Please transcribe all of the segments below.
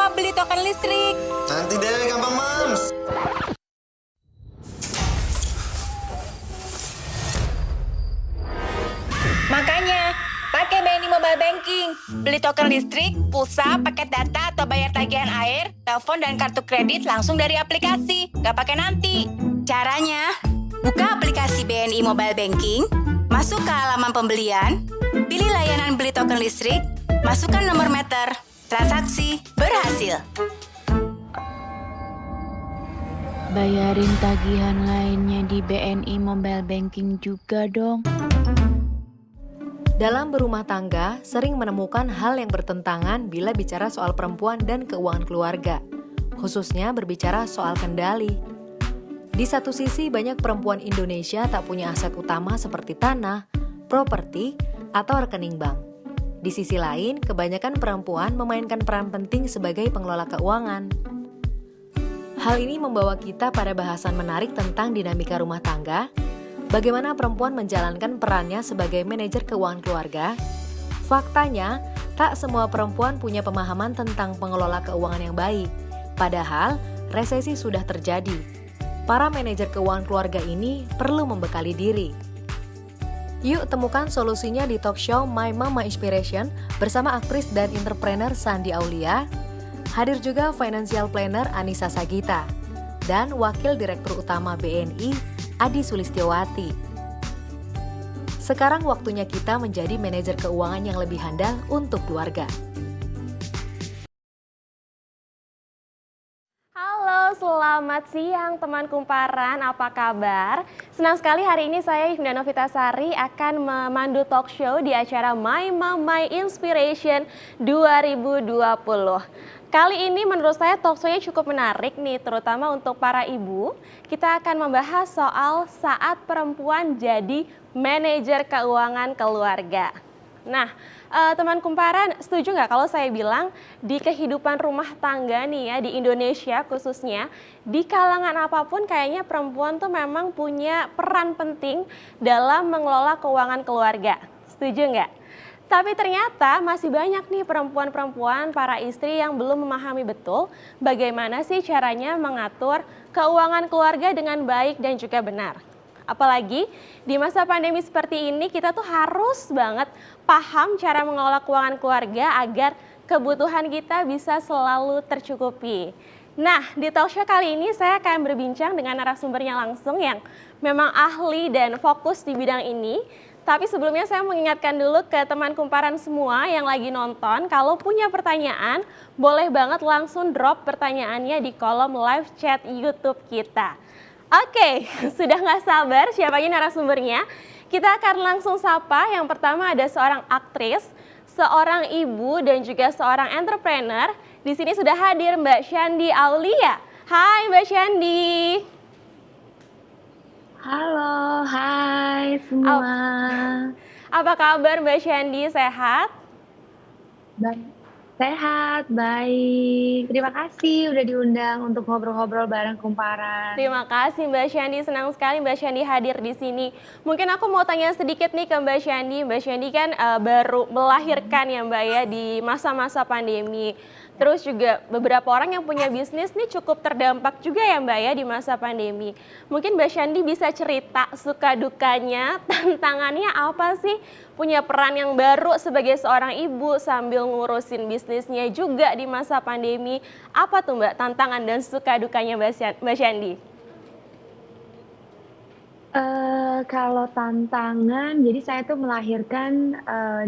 lupa beli token listrik. Nanti deh, gampang Mams. Makanya, pakai BNI Mobile Banking. Beli token listrik, pulsa, paket data, atau bayar tagihan air, telepon, dan kartu kredit langsung dari aplikasi. Nggak pakai nanti. Caranya, buka aplikasi BNI Mobile Banking, masuk ke halaman pembelian, pilih layanan beli token listrik, masukkan nomor meter, transaksi berhasil. Bayarin tagihan lainnya di BNI Mobile Banking juga dong. Dalam berumah tangga, sering menemukan hal yang bertentangan bila bicara soal perempuan dan keuangan keluarga, khususnya berbicara soal kendali. Di satu sisi, banyak perempuan Indonesia tak punya aset utama seperti tanah, properti, atau rekening bank. Di sisi lain, kebanyakan perempuan memainkan peran penting sebagai pengelola keuangan. Hal ini membawa kita pada bahasan menarik tentang dinamika rumah tangga, bagaimana perempuan menjalankan perannya sebagai manajer keuangan keluarga. Faktanya, tak semua perempuan punya pemahaman tentang pengelola keuangan yang baik. Padahal, resesi sudah terjadi. Para manajer keuangan keluarga ini perlu membekali diri. Yuk temukan solusinya di talk show My Mama Inspiration bersama aktris dan entrepreneur Sandi Aulia. Hadir juga financial planner Anissa Sagita dan Wakil Direktur Utama BNI Adi Sulistiowati. Sekarang waktunya kita menjadi manajer keuangan yang lebih handal untuk keluarga. Halo, selamat siang teman kumparan, apa kabar? Senang sekali hari ini saya Yunda Novitasari akan memandu talk show di acara My Mama Inspiration 2020. Kali ini menurut saya talk show-nya cukup menarik nih, terutama untuk para ibu. Kita akan membahas soal saat perempuan jadi manajer keuangan keluarga. Nah, teman kumparan, setuju nggak kalau saya bilang di kehidupan rumah tangga nih ya, di Indonesia khususnya, di kalangan apapun kayaknya perempuan tuh memang punya peran penting dalam mengelola keuangan keluarga. Setuju nggak? Tapi ternyata masih banyak nih perempuan-perempuan, para istri yang belum memahami betul bagaimana sih caranya mengatur keuangan keluarga dengan baik dan juga benar. Apalagi di masa pandemi seperti ini kita tuh harus banget paham cara mengelola keuangan keluarga agar kebutuhan kita bisa selalu tercukupi. Nah, di talk show kali ini saya akan berbincang dengan narasumbernya langsung yang memang ahli dan fokus di bidang ini. Tapi sebelumnya saya mengingatkan dulu ke teman kumparan semua yang lagi nonton, kalau punya pertanyaan, boleh banget langsung drop pertanyaannya di kolom live chat YouTube kita. Oke, sudah nggak sabar siapanya narasumbernya. Kita akan langsung sapa. Yang pertama ada seorang aktris, seorang ibu, dan juga seorang entrepreneur. Di sini sudah hadir Mbak Shandy Aulia. Hai Mbak Shandy. Halo, hai semua. Apa kabar Mbak Shandy, sehat? Sehat, baik. Terima kasih udah diundang untuk ngobrol-ngobrol bareng kumparan. Terima kasih Mbak Shandy, senang sekali Mbak Shandy hadir di sini. Mungkin aku mau tanya sedikit nih ke Mbak Shandy. Mbak Shandy kan baru melahirkan ya Mbak ya di masa-masa pandemi. Terus juga beberapa orang yang punya bisnis nih cukup terdampak juga ya Mbak ya di masa pandemi. Mungkin Mbak Shandy bisa cerita suka dukanya, tantangannya apa sih? Punya peran yang baru sebagai seorang ibu sambil ngurusin bisnisnya juga di masa pandemi. Apa tuh Mbak tantangan dan suka dukanya Mbak Shandy? Kalau tantangan, jadi saya tuh melahirkan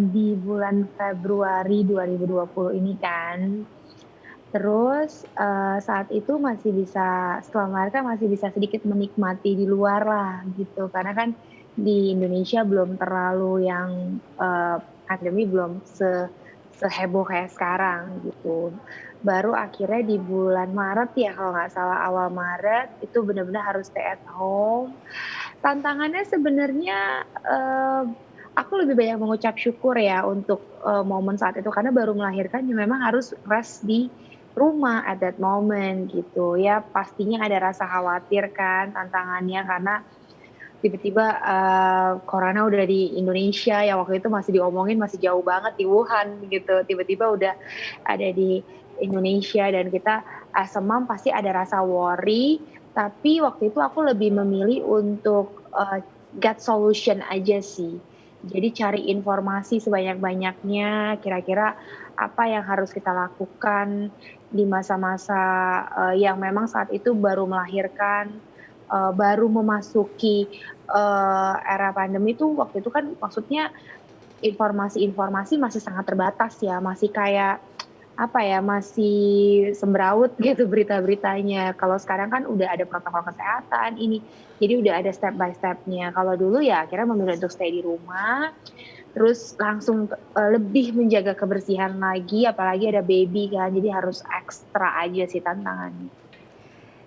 di bulan Februari 2020 ini kan. Terus saat itu masih bisa, setelah melahirkan masih bisa sedikit menikmati di luar lah gitu. Karena kan di Indonesia belum terlalu yang pandemi belum seheboh kayak sekarang gitu. Baru akhirnya di bulan Maret ya kalau nggak salah, awal Maret itu benar-benar harus stay at home. Tantangannya sebenarnya aku lebih banyak mengucap syukur ya untuk momen saat itu, karena baru melahirkan ya memang harus rest di rumah at that moment gitu ya. Pastinya ada rasa khawatir kan tantangannya, karena tiba-tiba corona udah di Indonesia, yang waktu itu masih diomongin masih jauh banget di Wuhan gitu, tiba-tiba udah ada di Indonesia, dan kita as a mom pasti ada rasa worry, tapi waktu itu aku lebih memilih untuk get solution aja sih. Jadi cari informasi sebanyak-banyaknya, kira-kira apa yang harus kita lakukan di masa-masa yang memang saat itu baru melahirkan, baru memasuki era pandemi tuh. Waktu itu kan maksudnya informasi-informasi masih sangat terbatas ya, masih kayak apa ya, masih sembraut gitu berita-beritanya. Kalau sekarang kan udah ada protokol kesehatan ini, jadi udah ada step by step-nya. Kalau dulu ya akhirnya memilih untuk stay di rumah, terus langsung lebih menjaga kebersihan lagi, apalagi ada baby kan, jadi harus ekstra aja sih tantangannya.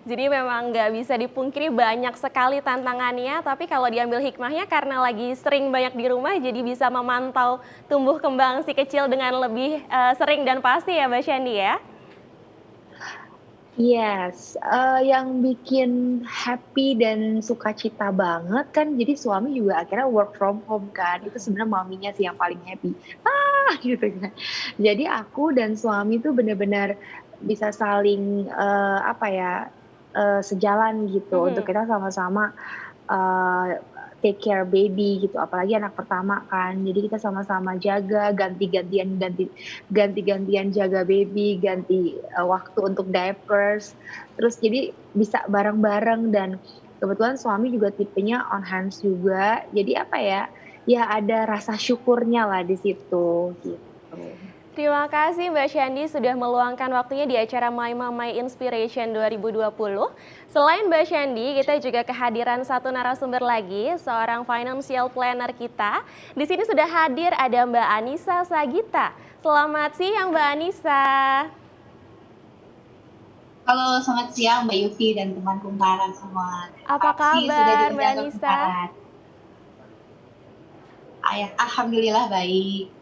Jadi memang nggak bisa dipungkiri banyak sekali tantangannya, tapi kalau diambil hikmahnya karena lagi sering banyak di rumah, jadi bisa memantau tumbuh kembang si kecil dengan lebih sering dan pasti ya Mbak Shandy ya? Yes, yang bikin happy dan sukacita banget kan, jadi suami juga akhirnya work from home kan, itu sebenarnya maminya sih yang paling happy. Gitu kan. Jadi aku dan suami tuh benar-benar bisa saling sejalan gitu untuk kita sama-sama take care baby gitu, apalagi anak pertama kan. Jadi kita sama-sama jaga, ganti-gantian jaga baby, ganti waktu untuk diapers. Terus jadi bisa bareng-bareng, dan kebetulan suami juga tipenya on hands juga. Jadi apa ya? Ya ada rasa syukurnya lah di situ gitu. Terima kasih Mbak Shandy sudah meluangkan waktunya di acara My Mom My Inspiration 2020. Selain Mbak Shandy, kita juga kehadiran satu narasumber lagi, seorang financial planner kita. Di sini sudah hadir ada Mbak Anissa Sagita. Selamat siang Mbak Anissa. Halo, selamat siang Mbak Yufi dan teman kumparan semua. Apa kabar Mbak Anissa? Alhamdulillah baik.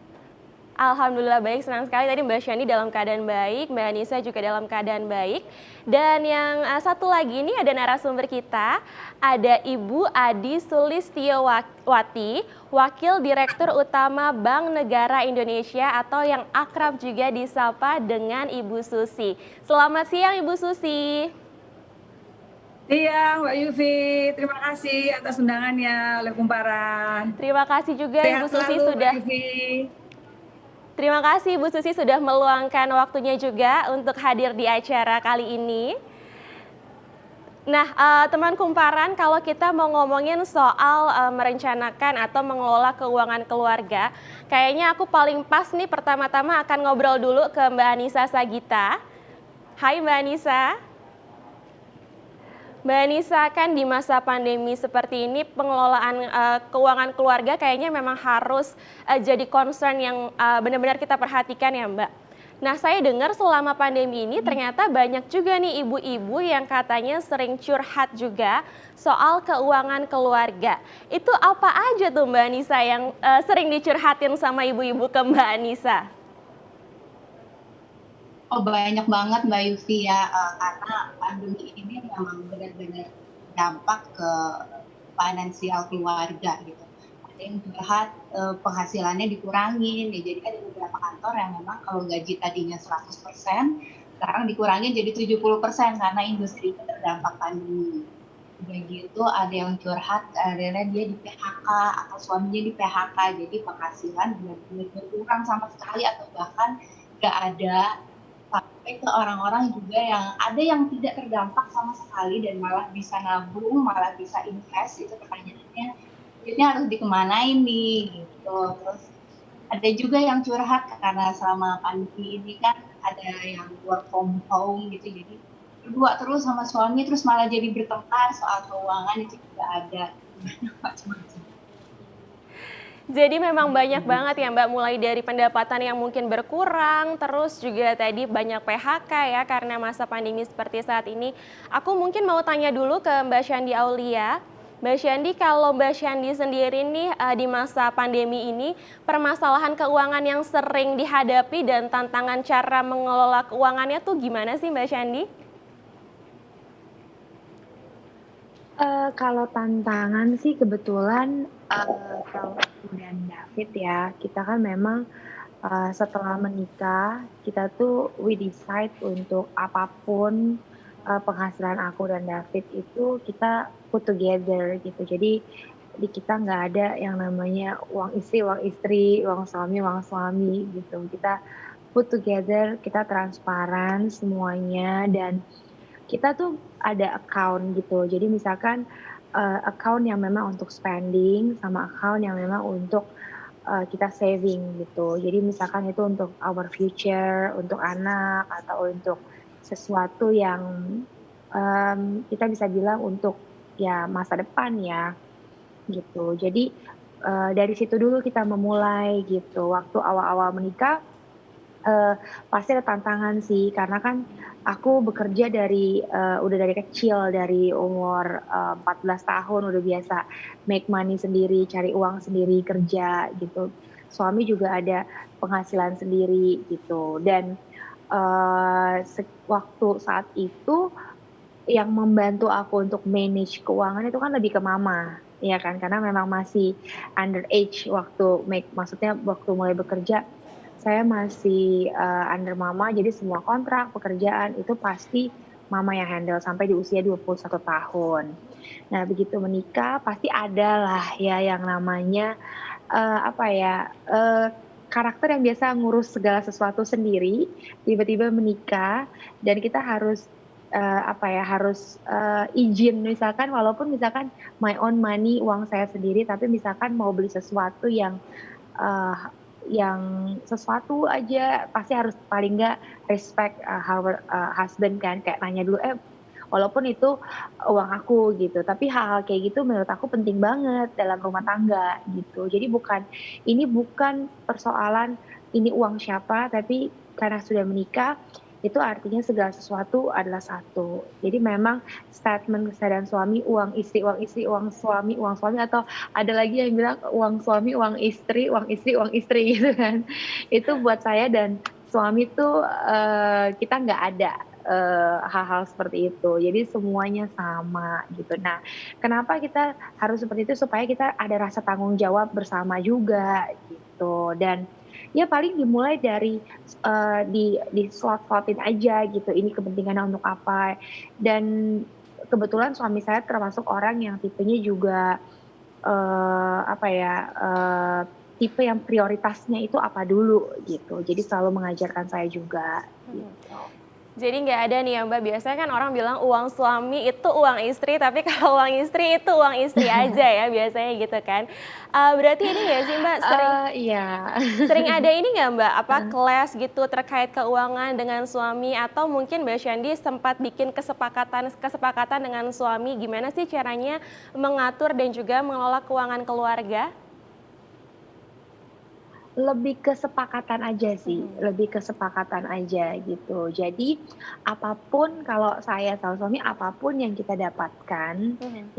Alhamdulillah baik, senang sekali tadi Mbak Shandy dalam keadaan baik, Mbak Anissa juga dalam keadaan baik. Dan yang satu lagi ini ada narasumber kita, ada Ibu Adi Sulistiyowati, Wakil Direktur Utama Bank Negara Indonesia atau yang akrab juga disapa dengan Ibu Susi. Selamat siang Ibu Susi. Siang Mbak Yufi, terima kasih atas undangannya oleh kumparan. Terima kasih juga Sehat Ibu Susi selalu, sudah. Mbak Yufi. Terima kasih Ibu Susi sudah meluangkan waktunya juga untuk hadir di acara kali ini. Nah, teman kumparan, kalau kita mau ngomongin soal merencanakan atau mengelola keuangan keluarga, kayaknya aku paling pas nih pertama-tama akan ngobrol dulu ke Mbak Anissa Sagita. Hai Mbak Anissa. Mbak Anissa, kan di masa pandemi seperti ini pengelolaan keuangan keluarga kayaknya memang harus jadi concern yang benar-benar kita perhatikan ya Mbak. Nah, saya dengar selama pandemi ini ternyata banyak juga nih ibu-ibu yang katanya sering curhat juga soal keuangan keluarga. Itu apa aja tuh Mbak Anissa yang sering dicurhatin sama ibu-ibu ke Mbak Anissa? Oh, banyak banget Mbak Yufi ya, karena pandemi ini memang benar-benar dampak ke finansial keluarga gitu. Ada yang curhat penghasilannya dikurangin, ya jadi ada beberapa kantor yang memang kalau gaji tadinya 100%, sekarang dikurangin jadi 70% karena industri itu terdampak pandemi. Udah gitu ada yang curhat akhirnya dia di PHK atau suaminya di PHK, jadi penghasilan benar-benar berkurang sama sekali atau bahkan nggak ada. Sampai ke orang-orang juga yang ada yang tidak terdampak sama sekali dan malah bisa nabung, malah bisa invest. Itu pertanyaannya, duitnya harus dikemanain nih gitu. Terus ada juga yang curhat karena selama pandemi ini kan ada yang work from home gitu, jadi berdua terus sama suami, terus malah jadi bertengkar soal keuangan, itu juga ada. Macam-macam. Jadi memang banyak banget ya Mbak, mulai dari pendapatan yang mungkin berkurang, terus juga tadi banyak PHK ya karena masa pandemi seperti saat ini. Aku mungkin mau tanya dulu ke Mbak Shandy Aulia. Mbak Shandy, kalau Mbak Shandy sendiri nih di masa pandemi ini, permasalahan keuangan yang sering dihadapi dan tantangan cara mengelola keuangannya tuh gimana sih Mbak Shandy? Kalau tantangan sih kebetulan, kalau aku dan David ya, kita kan memang, setelah menikah, kita tuh we decide untuk apapun penghasilan aku dan David itu kita put together gitu. Jadi di kita nggak ada yang namanya uang istri, uang suami gitu. Kita put together, kita transparan semuanya dan kita tuh ada account gitu. Jadi misalkan, account yang memang untuk spending sama account yang memang untuk, kita saving gitu. Jadi misalkan itu untuk our future, untuk anak, atau untuk sesuatu yang, kita bisa bilang untuk ya masa depan ya, gitu. Jadi, dari situ dulu kita memulai gitu. Waktu awal-awal menikah, pasti ada tantangan sih, karena kan aku bekerja udah dari kecil, dari umur, 14 tahun udah biasa make money sendiri, cari uang sendiri, kerja gitu. Suami juga ada penghasilan sendiri gitu dan, waktu saat itu yang membantu aku untuk manage keuangan itu kan lebih ke mama, ya kan, karena memang masih underage maksudnya waktu mulai bekerja, saya masih, under mama, jadi semua kontrak, pekerjaan itu pasti mama yang handle sampai di usia 21 tahun. Nah, begitu menikah pasti ada lah ya yang namanya, apa ya, karakter yang biasa ngurus segala sesuatu sendiri, tiba-tiba menikah dan kita harus, apa ya, harus, izin misalkan walaupun misalkan my own money, uang saya sendiri, tapi misalkan mau beli sesuatu eee, yang sesuatu aja pasti harus paling nggak respect, our, husband kan, kayak nanya dulu, walaupun itu uang aku gitu, tapi hal-hal kayak gitu menurut aku penting banget dalam rumah tangga gitu. Jadi ini bukan persoalan ini uang siapa, tapi karena sudah menikah, itu artinya segala sesuatu adalah satu. Jadi memang statement saya dan suami, uang istri, uang suami, atau ada lagi yang bilang uang suami, uang istri gitu kan. Itu buat saya dan suami tuh, kita nggak ada, hal-hal seperti itu. Jadi semuanya sama gitu. Nah, kenapa kita harus seperti itu, supaya kita ada rasa tanggung jawab bersama juga gitu. Dan ya paling dimulai dari, dislot-slotin aja gitu, ini kepentingannya untuk apa. Dan kebetulan suami saya termasuk orang yang tipenya juga, apa ya, tipe yang prioritasnya itu apa dulu gitu. Jadi selalu mengajarkan saya juga gitu. Jadi nggak ada nih ya Mbak, biasanya kan orang bilang uang suami itu uang istri, tapi kalau uang istri itu uang istri aja ya biasanya gitu kan. Berarti ini nggak sih Mbak, Iya. sering ada ini nggak Mbak, apa kelas gitu terkait keuangan dengan suami, atau mungkin Mbak Shandy sempat bikin kesepakatan dengan suami gimana sih caranya mengatur dan juga mengelola keuangan keluarga? Lebih kesepakatan aja sih, lebih kesepakatan aja gitu. Jadi apapun, kalau saya sama suami, apapun yang kita dapatkan,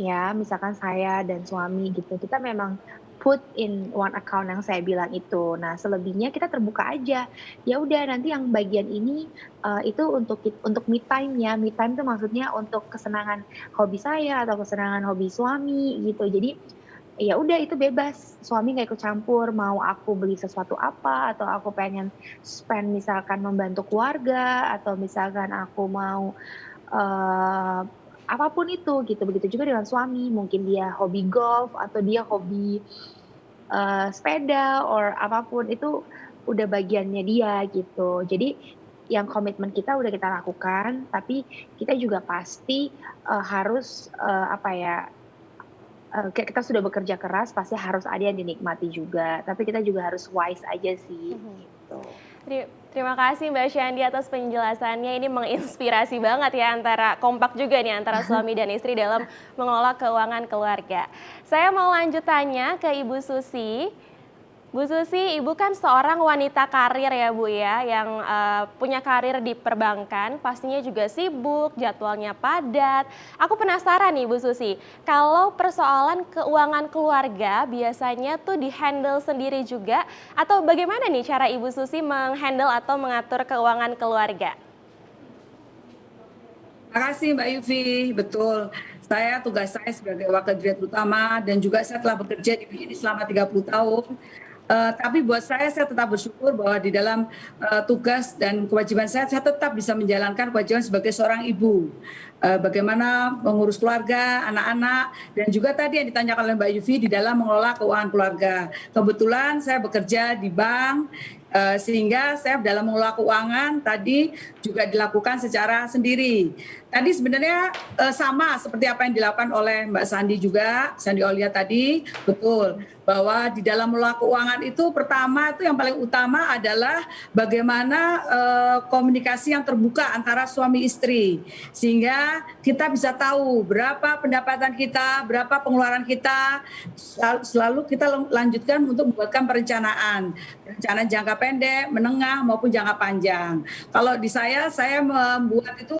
ya misalkan saya dan suami gitu, kita memang put in one account yang saya bilang itu. Nah, selebihnya kita terbuka aja. Ya udah, nanti yang bagian ini, itu untuk me time ya. Me time itu maksudnya untuk kesenangan hobi saya atau kesenangan hobi suami gitu. Jadi ya udah, itu bebas, suami nggak ikut campur, mau aku beli sesuatu apa, atau aku pengen spend misalkan membantu keluarga, atau misalkan aku mau, eee, apa itu gitu. Begitu juga dengan suami, mungkin dia hobi golf atau dia hobi, sepeda or apapun, itu udah bagiannya dia gitu. Jadi yang komitmen kita udah kita lakukan, tapi kita juga pasti, harus, apa ya, kayak kita sudah bekerja keras, pasti harus ada yang dinikmati juga, tapi kita juga harus wise aja sih, gitu. Terima kasih Mbak Shandy atas penjelasannya, ini menginspirasi banget ya, kompak juga nih antara suami dan istri dalam mengelola keuangan keluarga. Saya mau lanjut tanya ke Ibu Susi. Bu Susi, Ibu kan seorang wanita karir ya Bu ya, yang punya karir di perbankan, pastinya juga sibuk, jadwalnya padat. Aku penasaran nih Bu Susi, kalau persoalan keuangan keluarga biasanya tuh di-handle sendiri juga, atau bagaimana nih cara Ibu Susi menghandle atau mengatur keuangan keluarga? Terima kasih Mbak Yufi, betul. tugas saya sebagai wakil direktur utama dan juga saya telah bekerja di BNI selama 30 tahun. Tapi buat saya tetap bersyukur bahwa di dalam tugas dan kewajiban saya tetap bisa menjalankan kewajiban sebagai seorang ibu. Bagaimana mengurus keluarga, anak-anak, dan juga tadi yang ditanyakan oleh Mbak Yufi di dalam mengelola keuangan keluarga. Kebetulan saya bekerja di bank, sehingga saya dalam mengelola keuangan tadi juga dilakukan secara sendiri. Tadi sebenarnya sama seperti apa yang dilakukan oleh Mbak Sandi juga, Sandi Aulia tadi, betul. Bahwa di dalam mengelola keuangan itu pertama itu yang paling utama adalah bagaimana komunikasi yang terbuka antara suami istri. Sehingga kita bisa tahu berapa pendapatan kita, berapa pengeluaran kita, selalu kita lanjutkan untuk membuatkan perencanaan jangka pendek, menengah maupun jangka panjang. Kalau di saya membuat itu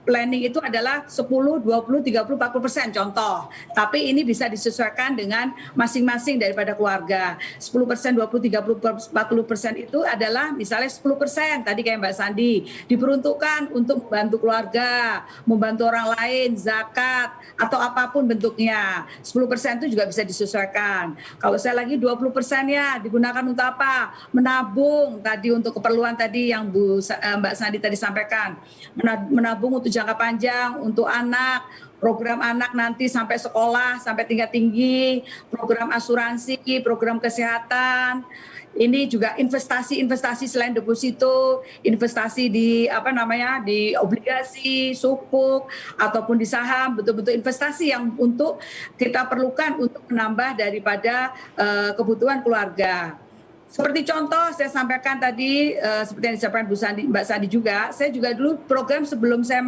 planning itu adalah 10, 20, 30, 40% contoh. Tapi ini bisa disesuaikan dengan masing-masing daripada keluarga. 10%, 20, 30, 40% itu adalah misalnya 10% tadi kayak Mbak Sandi diperuntukkan untuk membantu keluarga, membantu orang lain, zakat atau apapun bentuknya. 10% itu juga bisa disesuaikan. Kalau saya lagi 20% ya digunakan untuk apa? Menabung tadi untuk keperluan tadi yang Mbak Sandi tadi sampaikan. Menabung untuk jangka panjang, untuk anak, program anak nanti sampai sekolah, sampai tingkat tinggi, program asuransi, program kesehatan. Ini juga investasi selain deposito, investasi di di obligasi, sukuk ataupun di saham, betul-betul investasi yang untuk kita perlukan untuk menambah daripada kebutuhan keluarga. Seperti contoh saya sampaikan tadi, seperti yang disampaikan Mbak Sandi juga, saya juga dulu program sebelum saya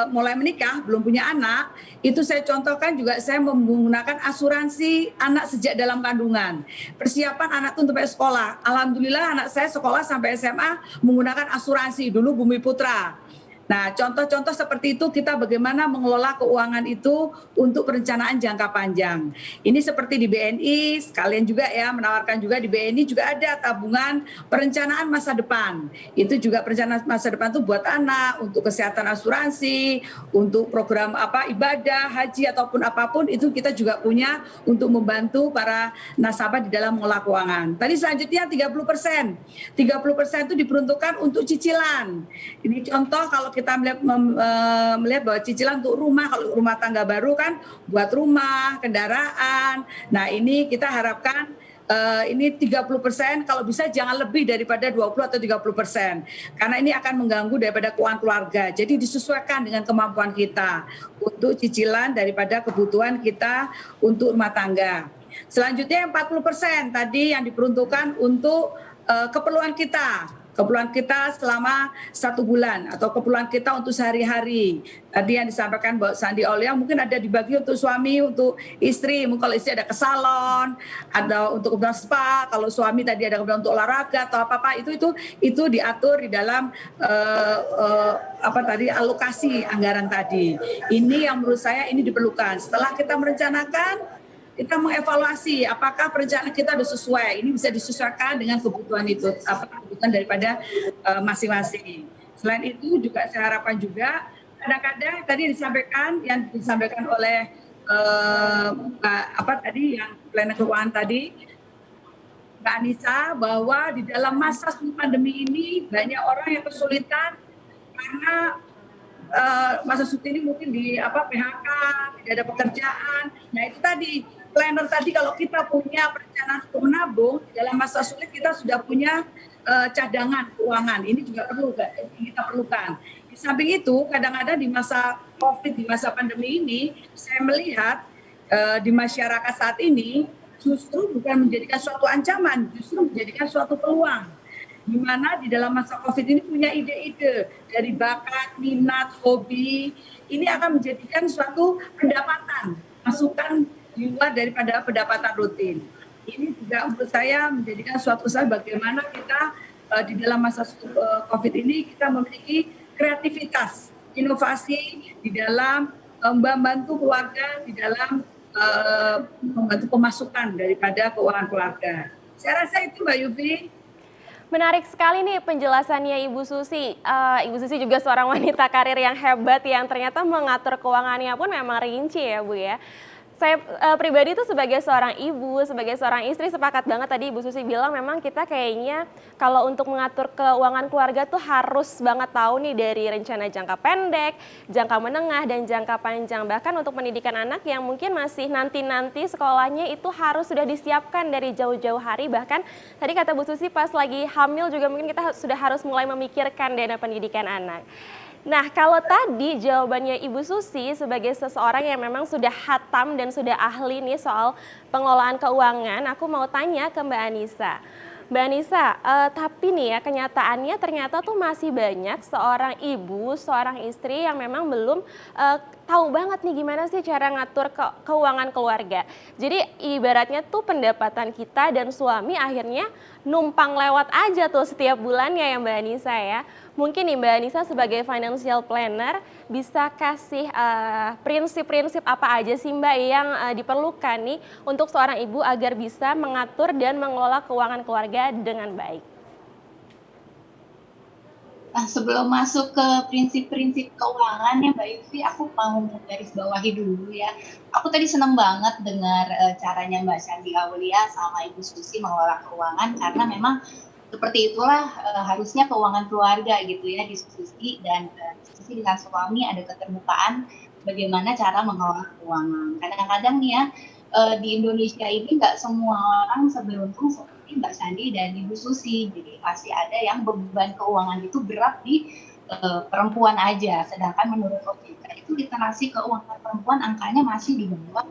mulai menikah, belum punya anak, itu saya contohkan juga saya menggunakan asuransi anak sejak dalam kandungan. Persiapan anak itu untuk sekolah. Alhamdulillah anak saya sekolah sampai SMA menggunakan asuransi, dulu Bumi Putra. Nah, contoh-contoh seperti itu kita bagaimana mengelola keuangan itu untuk perencanaan jangka panjang. Ini seperti di BNI, sekalian juga ya menawarkan juga di BNI juga ada tabungan perencanaan masa depan. Itu juga perencanaan masa depan itu buat anak, untuk kesehatan asuransi, untuk program ibadah, haji ataupun apapun itu kita juga punya untuk membantu para nasabah di dalam mengelola keuangan. Tadi selanjutnya 30%. 30% itu diperuntukkan untuk cicilan. Ini contoh kalau kita melihat bahwa cicilan untuk rumah, kalau rumah tangga baru kan buat rumah, kendaraan. Nah ini kita harapkan ini 30%, kalau bisa jangan lebih daripada 20 atau 30%. Karena ini akan mengganggu daripada keuangan keluarga. Jadi disesuaikan dengan kemampuan kita untuk cicilan daripada kebutuhan kita untuk rumah tangga. Selanjutnya 40% tadi yang diperuntukkan untuk keperluan kita. Keperluan kita selama 1 bulan atau keperluan kita untuk sehari-hari. Tadi yang disampaikan Mbak Sandi Aulia mungkin ada dibagi untuk suami, untuk istri. Mungkin kalau istri ada ke salon, ada untuk keperluan spa. Kalau suami tadi ada keperluan untuk olahraga atau apa-apa itu diatur di dalam alokasi anggaran tadi. Ini yang menurut saya ini diperlukan. Setelah kita merencanakan, kita mengevaluasi apakah perencanaan kita sudah sesuai. Ini bisa disesuaikan dengan kebutuhan itu, kebutuhan daripada masing-masing. Selain itu juga saya harapkan juga kadang-kadang tadi yang disampaikan oleh yang planner keuangan tadi Mbak Anissa, bahwa di dalam masa pandemi ini banyak orang yang kesulitan karena masa sulit ini mungkin di PHK, tidak ada pekerjaan. Nah itu tadi planner tadi, kalau kita punya perencanaan untuk menabung dalam masa sulit, kita sudah punya cadangan keuangan. Ini juga kita perlukan. Di samping itu kadang-kadang di masa COVID, di masa pandemi ini, saya melihat di masyarakat saat ini justru bukan menjadikan suatu ancaman, justru menjadikan suatu peluang. Di mana di dalam masa COVID ini punya ide-ide dari bakat, minat, hobi, ini akan menjadikan suatu pendapatan, masukan di luar daripada pendapatan rutin. Ini juga menurut saya menjadikan suatu usaha bagaimana kita di dalam masa COVID ini kita memiliki kreativitas, inovasi di dalam membantu keluarga, di dalam membantu pemasukan daripada keuangan keluarga. Saya rasa itu Mbak Yufi. Menarik sekali nih penjelasannya Ibu Susi. Ibu Susi juga seorang wanita karir yang hebat yang ternyata mengatur keuangannya pun memang rinci ya Bu ya. Saya pribadi tuh sebagai seorang ibu, sebagai seorang istri sepakat banget tadi Ibu Susi bilang memang kita kayaknya kalau untuk mengatur keuangan keluarga tuh harus banget tahu nih dari rencana jangka pendek, jangka menengah, dan jangka panjang. Bahkan untuk pendidikan anak yang mungkin masih nanti-nanti sekolahnya itu harus sudah disiapkan dari jauh-jauh hari. Bahkan tadi kata Bu Susi pas lagi hamil juga mungkin kita sudah harus mulai memikirkan dana pendidikan anak. Nah, kalau tadi jawabannya Ibu Susi sebagai seseorang yang memang sudah hatam dan sudah ahli nih soal pengelolaan keuangan, aku mau tanya ke Mbak Anissa. Mbak Anissa, tapi nih ya kenyataannya ternyata tuh masih banyak seorang ibu, seorang istri yang memang belum tahu banget nih gimana sih cara ngatur keuangan keluarga. Jadi ibaratnya tuh pendapatan kita dan suami akhirnya numpang lewat aja tuh setiap bulannya ya Mbak Anissa ya. Mungkin nih Mbak Anissa sebagai financial planner bisa kasih prinsip-prinsip apa aja sih Mbak yang diperlukan nih untuk seorang ibu agar bisa mengatur dan mengelola keuangan keluarga dengan baik. Nah, sebelum masuk ke prinsip-prinsip keuangan ya Mbak Yufi, aku mau garis bawahi dulu ya. Aku tadi seneng banget dengar caranya Mbak Shandy Aulia sama Ibu Susi mengelola keuangan karena memang seperti itulah harusnya keuangan keluarga gitu ya, diskusi dan diskusi dengan suami ada keterbukaan bagaimana cara mengelola keuangan. Kadang-kadang nih ya di Indonesia ini nggak semua orang seberuntung seperti Mbak Sandi dan Ibu Susi. Jadi masih ada yang beban keuangan itu berat di perempuan aja. Sedangkan menurut OJK itu literasi keuangan perempuan angkanya masih di bawah.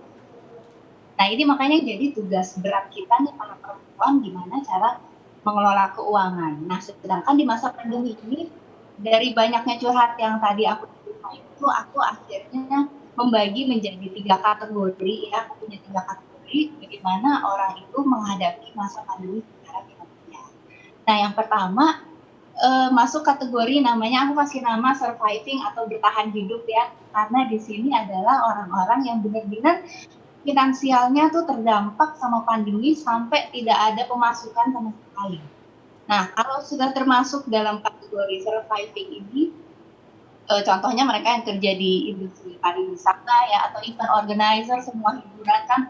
Nah ini makanya jadi tugas berat kita nih para perempuan gimana cara mengelola keuangan. Nah sedangkan di masa pandemi ini dari banyaknya curhat yang tadi aku cerita itu aku akhirnya membagi menjadi 3 kategori ya. Aku punya 3 kategori bagaimana orang itu menghadapi masa pandemi secara finansial. Nah yang pertama masuk kategori namanya, aku kasih nama surviving atau bertahan hidup ya, karena di sini adalah orang-orang yang benar-benar finansialnya tuh terdampak sama pandemi sampai tidak ada pemasukan sama sekali. Nah kalau sudah termasuk dalam kategori surviving ini, contohnya mereka yang kerja di industri pariwisata ya atau event organizer, semua hiburan kan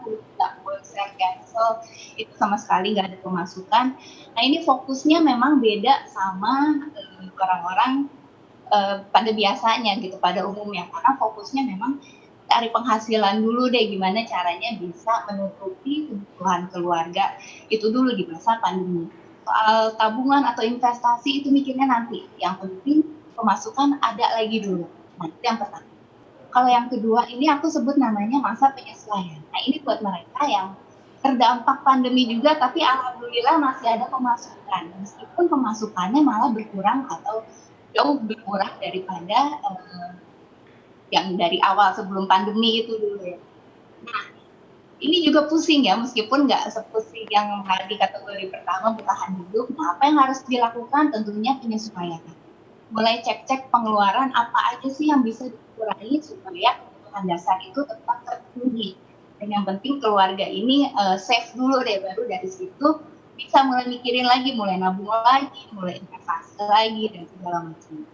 konser cancel, itu sama sekali nggak ada pemasukan. Nah ini fokusnya memang beda sama orang-orang pada biasanya gitu, pada umumnya, karena fokusnya memang cari penghasilan dulu deh, gimana caranya bisa menutupi kebutuhan keluarga itu dulu di masa pandemi. Soal tabungan atau investasi itu mikirnya nanti, yang penting pemasukan ada lagi dulu. Nah itu yang pertama. Kalau yang kedua ini aku sebut namanya masa penyesuaian. Nah ini buat mereka yang terdampak pandemi juga tapi alhamdulillah masih ada pemasukan. Meskipun pemasukannya malah berkurang atau jauh berkurang daripada yang dari awal sebelum pandemi itu dulu ya. Nah ini juga pusing ya, meskipun nggak sepusing yang di kategori pertama bertahan hidup. Nah apa yang harus dilakukan? Tentunya penyesuaian. Mulai cek-cek pengeluaran apa aja sih yang bisa dikurangi supaya kebutuhan dasar itu tetap terpenuhi. Dan yang penting keluarga ini save dulu deh, baru dari situ bisa mulai mikirin lagi, mulai nabung lagi, mulai investasi lagi dan segala macam.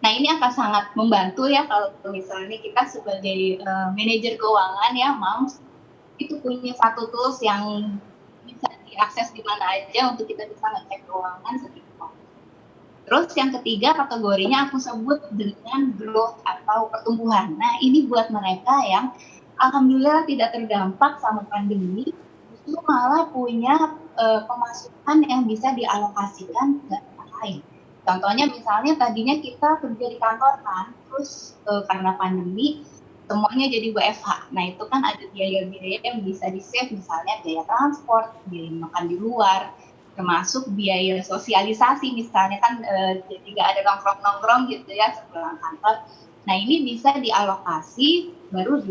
Nah ini akan sangat membantu ya kalau misalnya kita sebagai manajer keuangan ya, moms, itu punya satu tools yang bisa diakses di mana aja untuk kita bisa ngecek keuangan sedikit. Terus yang ketiga kategorinya aku sebut dengan growth atau pertumbuhan. Nah ini buat mereka yang alhamdulillah tidak terdampak sama pandemi, justru malah punya pemasukan yang bisa dialokasikan ke tempat lain. Contohnya misalnya tadinya kita kerja di kantor kan, terus karena pandemi semuanya jadi WFH. Nah itu kan ada biaya-biaya yang bisa di-save, misalnya biaya transport, biaya makan di luar, termasuk biaya sosialisasi misalnya kan jadi nggak ada nongkrong-nongkrong gitu ya sepulang kantor. Nah ini bisa dialokasi, baru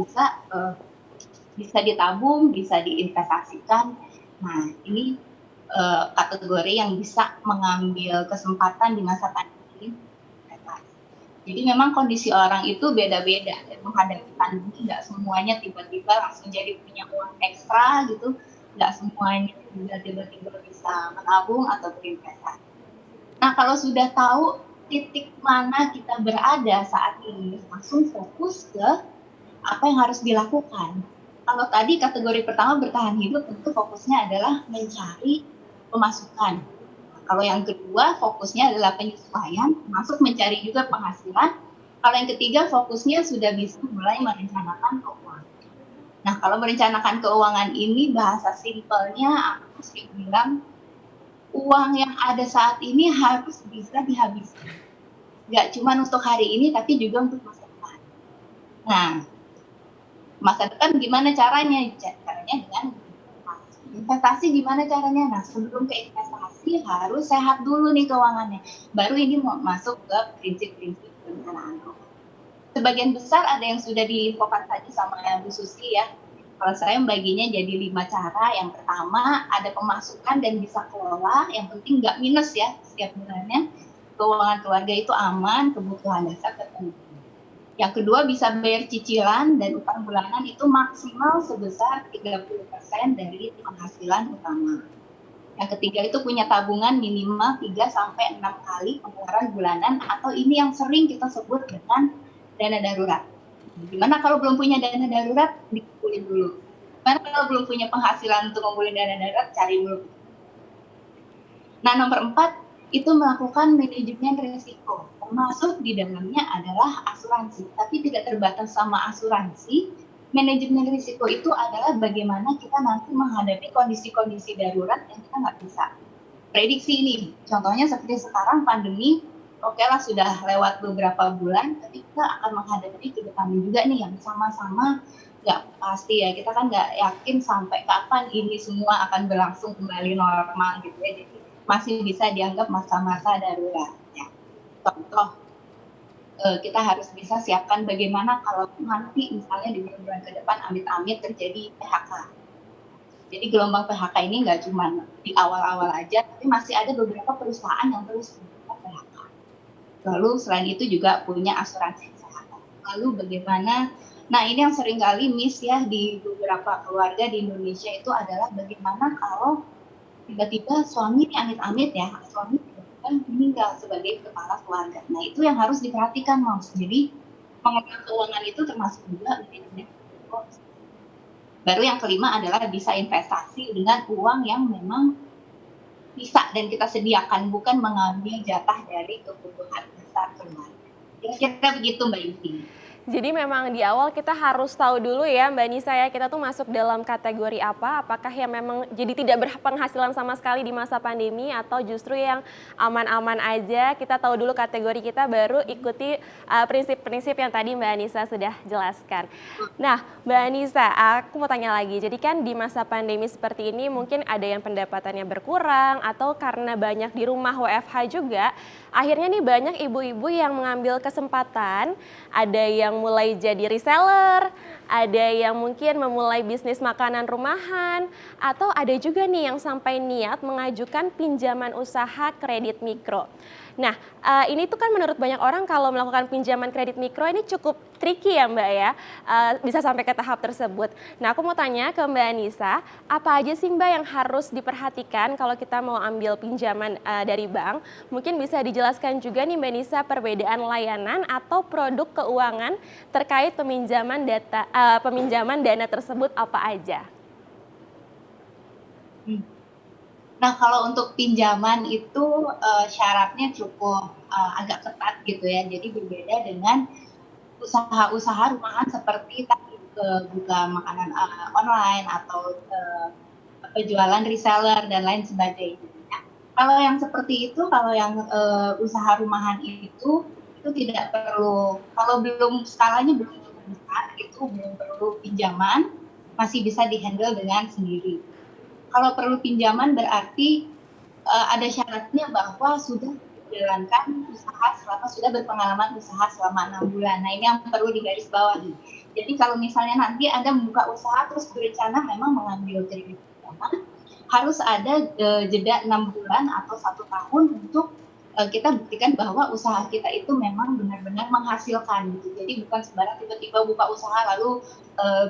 bisa ditabung, bisa diinvestasikan. Nah ini kategori yang bisa mengambil kesempatan di masa pandemi. Jadi memang kondisi orang itu beda-beda dan menghadapi pandemi nggak semuanya tiba-tiba langsung jadi punya uang ekstra gitu. nggak semuanya juga tiba-tiba bisa menabung atau berinvestasi. Nah, kalau sudah tahu titik mana kita berada saat ini, langsung fokus ke apa yang harus dilakukan. Kalau tadi kategori pertama bertahan hidup, tentu fokusnya adalah mencari pemasukan. Kalau yang kedua fokusnya adalah penyesuaian, masuk mencari juga penghasilan. Kalau yang ketiga fokusnya sudah bisa mulai merencanakan keuangan. Nah, kalau merencanakan keuangan ini bahasa simpelnya aku sering bilang uang yang ada saat ini harus bisa dihabiskan. Nggak cuma untuk hari ini, tapi juga untuk masa depan. Nah, masa depan gimana caranya? Caranya dengan investasi gimana caranya? Nah, sebelum ke investasi harus sehat dulu nih keuangannya. Baru ini mau masuk ke prinsip-prinsip perencanaan keuangan. Sebagian besar ada yang sudah diinfokan tadi sama Bu Susi ya. Kalau saya membaginya jadi 5 cara. Yang pertama, ada pemasukan dan bisa kelola. Yang penting nggak minus ya setiap bulannya. Keuangan keluarga itu aman, kebutuhan dasar terpenuhi. Yang kedua, bisa bayar cicilan dan utang bulanan itu maksimal sebesar 30% dari penghasilan utama. Yang ketiga itu punya tabungan minimal 3-6 kali pengeluaran bulanan, atau ini yang sering kita sebut dengan dana darurat. Gimana kalau belum punya dana darurat, dikumpulin dulu. Gimana kalau belum punya penghasilan untuk ngumpulin dana darurat, cari dulu. Nah, nomor 4, itu melakukan manajemen risiko. Termasuk di dalamnya adalah asuransi. Tapi tidak terbatas sama asuransi. Manajemen risiko itu adalah bagaimana kita nanti menghadapi kondisi-kondisi darurat yang kita nggak bisa prediksi ini. Contohnya seperti sekarang pandemi, oke lah sudah lewat beberapa bulan, tapi kita akan menghadapi ke depannya juga nih yang sama-sama nggak pasti ya. Kita kan nggak yakin sampai kapan ini semua akan berlangsung kembali normal gitu ya. Jadi masih bisa dianggap masa-masa darurat. Ya. Contoh, kita harus bisa siapkan bagaimana kalau nanti misalnya di bulan-bulan ke depan amit-amit terjadi PHK. Jadi gelombang PHK ini nggak cuma di awal-awal aja, tapi masih ada beberapa perusahaan yang terus PHK. Lalu selain itu juga punya asuransi kesehatan. Lalu bagaimana, nah ini yang seringkali miss ya di beberapa keluarga di Indonesia itu adalah bagaimana kalau tiba-tiba suami amit-amit ya, suami tiba-tiba meninggal sebagai kepala keluarga. Nah itu yang harus diperhatikan Mas. Jadi mengelola keuangan itu termasuk juga manajemen. Baru yang kelima adalah bisa investasi dengan uang yang memang bisa dan kita sediakan, bukan mengambil jatah dari kebutuhan besar keluarga. Kira-kira begitu Mbak Yufi. Jadi memang di awal kita harus tahu dulu ya Mbak Nisa ya, kita tuh masuk dalam kategori apa, apakah yang memang jadi tidak berpenghasilan sama sekali di masa pandemi atau justru yang aman-aman aja. Kita tahu dulu kategori kita, baru ikuti prinsip-prinsip yang tadi Mbak Nisa sudah jelaskan. Nah Mbak Nisa, aku mau tanya lagi, jadi kan di masa pandemi seperti ini mungkin ada yang pendapatannya berkurang atau karena banyak di rumah WFH juga, akhirnya nih banyak ibu-ibu yang mengambil kesempatan, ada yang mulai jadi reseller, ada yang mungkin memulai bisnis makanan rumahan, atau ada juga nih yang sampai niat mengajukan pinjaman usaha kredit mikro. Nah, ini tuh kan menurut banyak orang kalau melakukan pinjaman kredit mikro ini cukup tricky ya Mbak ya, bisa sampai ke tahap tersebut. Nah, aku mau tanya ke Mbak Nisa, apa aja sih Mbak yang harus diperhatikan kalau kita mau ambil pinjaman dari bank? Mungkin bisa dijelaskan juga nih Mbak Nisa perbedaan layanan atau produk keuangan terkait peminjaman dana tersebut apa aja? Nah, kalau untuk pinjaman itu syaratnya cukup agak ketat gitu ya. Jadi berbeda dengan usaha-usaha rumahan seperti tadi buka makanan online atau jualan reseller dan lain sebagainya. Kalau yang seperti itu, kalau yang usaha rumahan itu tidak perlu, kalau belum skalanya belum cukup besar, itu belum perlu pinjaman, masih bisa dihandle dengan sendiri. Kalau perlu pinjaman berarti ada syaratnya bahwa sudah menjalankan usaha sudah berpengalaman usaha selama 6 bulan. Nah ini yang perlu digarisbawahi. Jadi kalau misalnya nanti Anda membuka usaha terus berencana memang mengambil kredit pinjaman, harus ada jeda 6 bulan atau 1 tahun untuk kita buktikan bahwa usaha kita itu memang benar-benar menghasilkan gitu. Jadi bukan sembarang tiba-tiba buka usaha lalu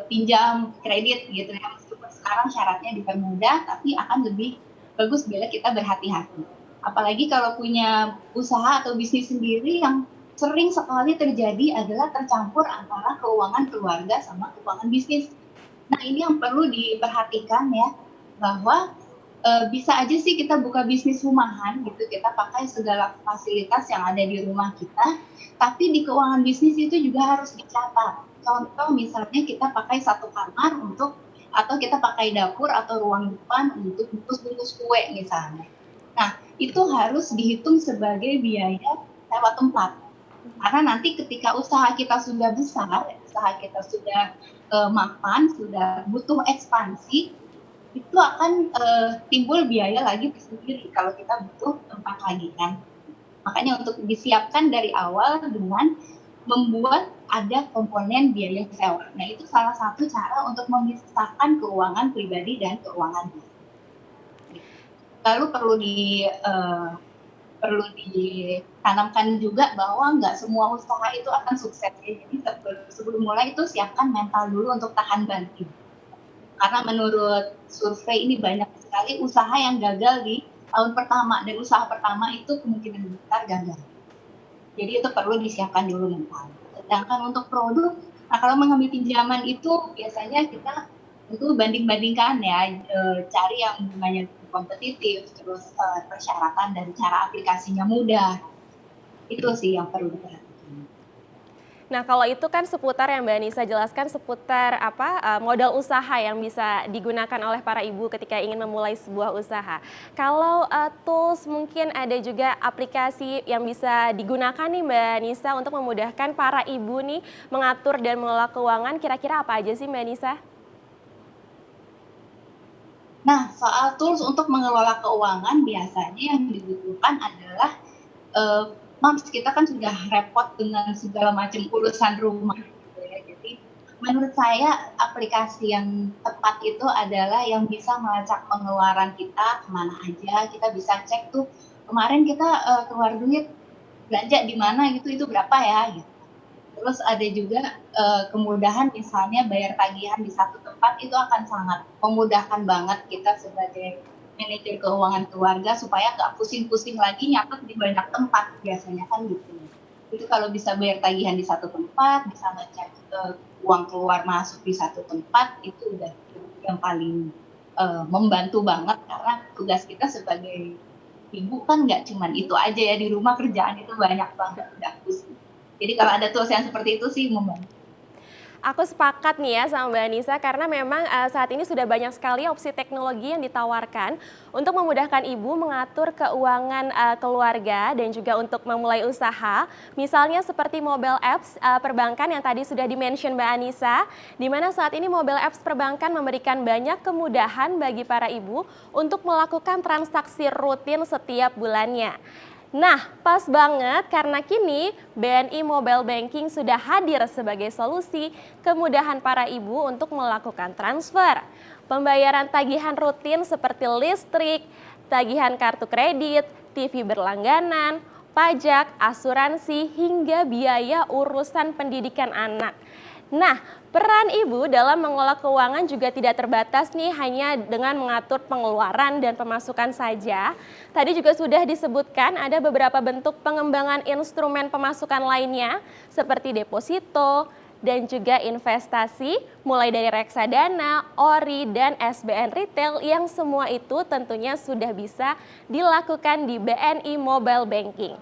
pinjam kredit gitu ya. Meskipun sekarang syaratnya dipermudah, tapi akan lebih bagus bila kita berhati-hati. Apalagi kalau punya usaha atau bisnis sendiri, yang sering sekali terjadi adalah tercampur antara keuangan keluarga sama keuangan bisnis. Nah, ini yang perlu diperhatikan ya, bahwa bisa aja sih kita buka bisnis rumahan gitu, kita pakai segala fasilitas yang ada di rumah kita, tapi di keuangan bisnis itu juga harus dicatat. Contoh misalnya kita pakai satu kamar atau kita pakai dapur atau ruang depan untuk bungkus-bungkus kue misalnya. Nah, itu harus dihitung sebagai biaya sewa tempat. Karena nanti ketika usaha kita sudah besar, usaha kita sudah mapan, sudah butuh ekspansi, itu akan timbul biaya lagi tersendiri kalau kita butuh tempat lagi kan. Makanya untuk disiapkan dari awal dengan membuat ada komponen biaya sewa. Nah, itu salah satu cara untuk memisahkan keuangan pribadi dan keuangan bisnis. Lalu perlu ditanamkan juga bahwa nggak semua usaha itu akan sukses. Jadi sebelum mulai itu siapkan mental dulu untuk tahan banting. Karena menurut survei ini banyak sekali usaha yang gagal di tahun pertama, dan usaha pertama itu kemungkinan besar gagal. Jadi itu perlu disiapkan dulu mental. Sedangkan untuk produk, nah kalau mengambil pinjaman itu biasanya kita tentu banding-bandingkan ya, cari yang bunganya kompetitif, terus persyaratan dan cara aplikasinya mudah. Itu sih yang perlu diperhatikan. Nah, kalau itu kan seputar yang Mbak Anissa jelaskan, seputar modal usaha yang bisa digunakan oleh para ibu ketika ingin memulai sebuah usaha. Kalau tools, mungkin ada juga aplikasi yang bisa digunakan nih Mbak Anissa untuk memudahkan para ibu nih mengatur dan mengelola keuangan. Kira-kira apa aja sih Mbak Anissa? Nah, soal tools untuk mengelola keuangan, biasanya yang dibutuhkan adalah Moms, kita kan sudah repot dengan segala macam urusan rumah gitu ya. Jadi menurut saya aplikasi yang tepat itu adalah yang bisa melacak pengeluaran kita kemana aja. Kita bisa cek tuh kemarin kita keluar duit belanja di mana gitu, itu berapa ya gitu. Terus ada juga kemudahan misalnya bayar tagihan di satu tempat, itu akan sangat memudahkan banget kita sebagai manajer keuangan keluarga supaya nggak pusing-pusing lagi nyatet di banyak tempat, biasanya kan gitu. Itu kalau bisa bayar tagihan di satu tempat, bisa ngecek uang keluar masuk di satu tempat, itu udah yang paling membantu banget, karena tugas kita sebagai ibu kan nggak cuman itu aja ya, di rumah kerjaan itu banyak banget, udah pusing. Jadi kalau ada tools yang seperti itu sih membantu. Aku sepakat nih ya sama Mbak Anissa, karena memang saat ini sudah banyak sekali opsi teknologi yang ditawarkan untuk memudahkan ibu mengatur keuangan keluarga dan juga untuk memulai usaha. Misalnya seperti mobile apps perbankan yang tadi sudah di-mention Mbak Anissa, di mana saat ini mobile apps perbankan memberikan banyak kemudahan bagi para ibu untuk melakukan transaksi rutin setiap bulannya. Nah, pas banget karena kini BNI Mobile Banking sudah hadir sebagai solusi kemudahan para ibu untuk melakukan transfer, pembayaran tagihan rutin seperti listrik, tagihan kartu kredit, TV berlangganan, pajak, asuransi, hingga biaya urusan pendidikan anak. Nah, peran ibu dalam mengelola keuangan juga tidak terbatas nih hanya dengan mengatur pengeluaran dan pemasukan saja. Tadi juga sudah disebutkan ada beberapa bentuk pengembangan instrumen pemasukan lainnya seperti deposito dan juga investasi mulai dari reksadana, ORI, dan SBN Retail yang semua itu tentunya sudah bisa dilakukan di BNI Mobile Banking.